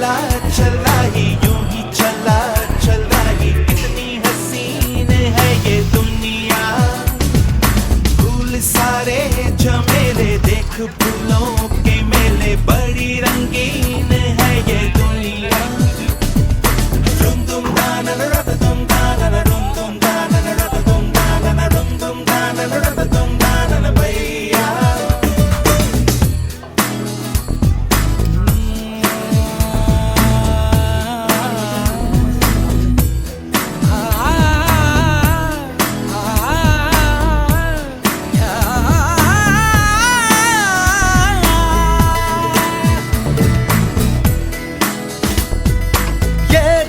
चला चला ही यूं ही चला चला ही कितनी हसीन है ये दुनिया फूल सारे झमेले देख फूलों के मेले बड़ी रंगीन है ये दुनिया रुम तुम दाना रब तुम दाना रुम तुम दाना रब तुम दाना रुम तुम दाना रब तुम दाना भैया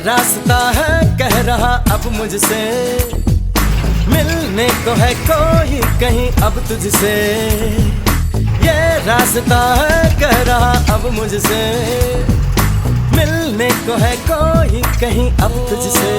रास्ता है कह रहा अब मुझसे मिलने को है कोई कहीं अब तुझसे ये रास्ता है कह रहा अब मुझसे मिलने को है कोई कहीं अब तुझसे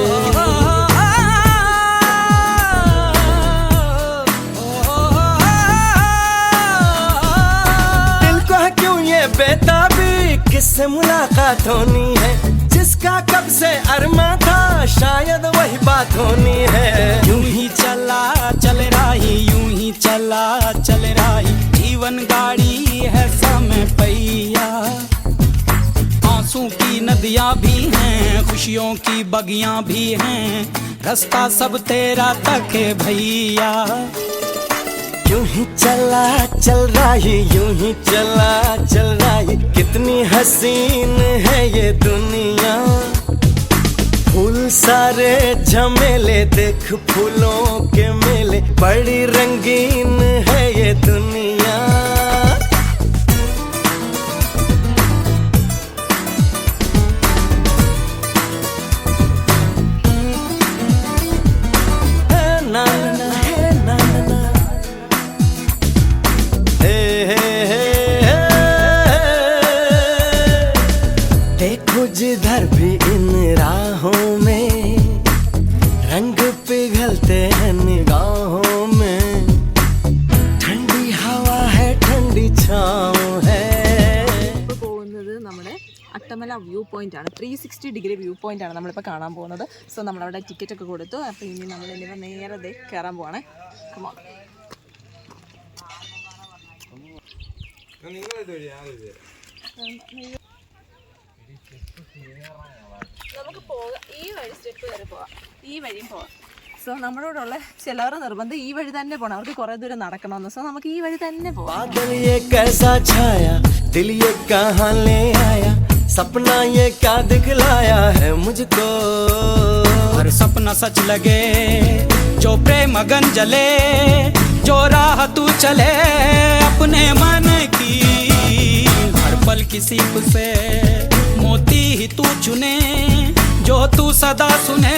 दिल को है क्यों ये बेताबी किससे मुलाकात होनी है जिसका कब से अरमा था शायद वही बात होनी है यूं ही चला चल रही यूं ही चला चल रही जीवन गाड़ी है समय पहिया आंसू की नदियां भी हैं खुशियों की बगियां भी हैं रास्ता सब तेरा तक है भैया यूं ही चला चल रही यूं ही चला चल रही कितनी हसीन है ये दुनिया फूल सारे झमेले देख फूलों के मेले बड़ी रंगीन है ये दुनिया जिधर भी इन राहों में रंग पिघलते हैं निगाहों में ठंडी हवा है ठंडी छाँव है നമ്മുടെ അട്ടമല വ്യൂ പോയിന്റ് ആണ് 360 ഡിഗ്രി വ്യൂ പോയിന്റ് ആണ് നമ്മളിപ്പോൾ കാണാൻ പോകുന്നത് സോ നമ്മളവിടെ ടിക്കറ്റ് ഒക്കെ കൊടുത്തു അപ്പോൾ ഇനി നമ്മൾ ഇനി നേരെ കയറാൻ പോവാണ് കമോൺ നമുക്ക് പോകാം ഈ വഴി സ്റ്റെപ്പ് കയറി പോവാം ഈ വഴിയും പോവാം സോ നമ്മളോടുള്ള ചിലവർ നിർബന്ധം ഈ വഴി തന്നെ പോകണം അവർക്ക് കുറേ ദൂരം നടക്കണമെന്ന് സോ നമുക്ക് ഈ വഴി തന്നെ പോവാം सपना ये क्या दिखलाया है मुझको हर सपना सच लगे जो प्रेम मगन जले जो राह तू चले अपने मन की हर पल किसी से मोती ही तू चुने जो तू सदा सुने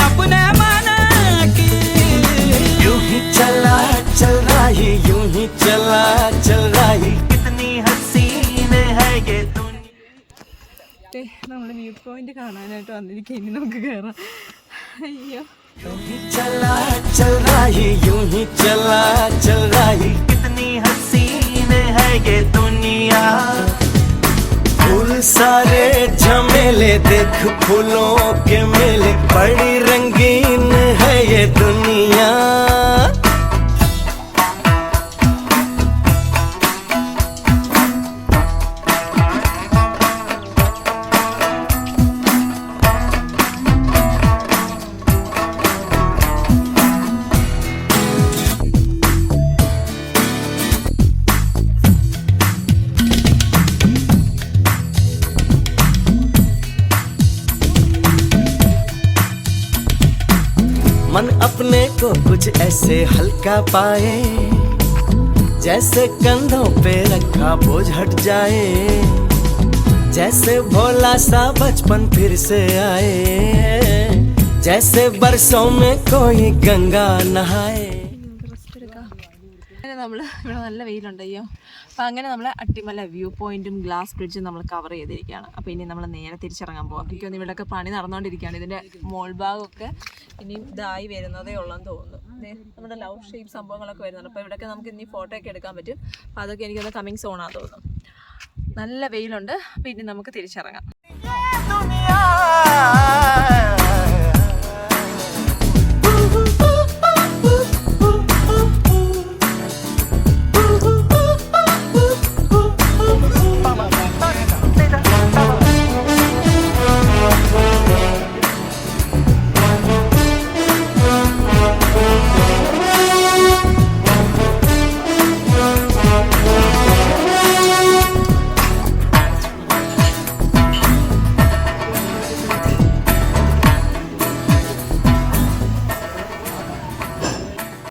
अपने मन की यूं ही चला चल रही यूं ही चला चल रही कितनी हसीन है ये നമ്മൾ വ്യൂ പോയിന്റ് കാണാനായിട്ട് വന്നിരിക്കുക ഇനി നമുക്ക് കയറാം അയ്യോ यूं ही चला चल रही यूं ही चला चल रही कितनी हसीन है ये दुनिया फूल सारे झमेले देख फूलों के मेले बड़ी रंगीन है ये दुनिया मन अपने को कुछ ऐसे हल्का पाए जैसे कंधों पे रखा बोझ हट जाए जैसे भोला सा बचपन फिर से आए जैसे बरसों में कोई गंगा नहाए നമ്മൾ ഇവിടെ നല്ല വെയിലുണ്ട് അയ്യോ അപ്പോൾ അങ്ങനെ നമ്മൾ അട്ടിമല വ്യൂ പോയിന്റും ഗ്ലാസ് ബ്രിഡ്ജും നമ്മൾ കവർ ചെയ്തിരിക്കുകയാണ് അപ്പോൾ ഇനി നമ്മൾ നേരെ തിരിച്ചിറങ്ങാൻ പോകാം എനിക്കൊന്ന് ഇവിടെയൊക്കെ പണി നടന്നുകൊണ്ടിരിക്കുകയാണ് ഇതിൻ്റെ മോൾ ഭാഗമൊക്കെ ഇനിയും ഇതായി വരുന്നതേ ഉള്ളെന്ന് തോന്നുന്നു നമ്മുടെ ലവ് ഷേപ്പ് സംഭവങ്ങളൊക്കെ വരുന്നുണ്ട് അപ്പോൾ ഇവിടെയൊക്കെ നമുക്ക് ഇനി ഫോട്ടോ ഒക്കെ എടുക്കാൻ പറ്റും അപ്പോൾ അതൊക്കെ എനിക്കൊന്ന് കമ്മിങ് സോണാന്ന് തോന്നുന്നു നല്ല വെയിലുണ്ട് അപ്പോൾ ഇനി നമുക്ക് തിരിച്ചിറങ്ങാം दुनिया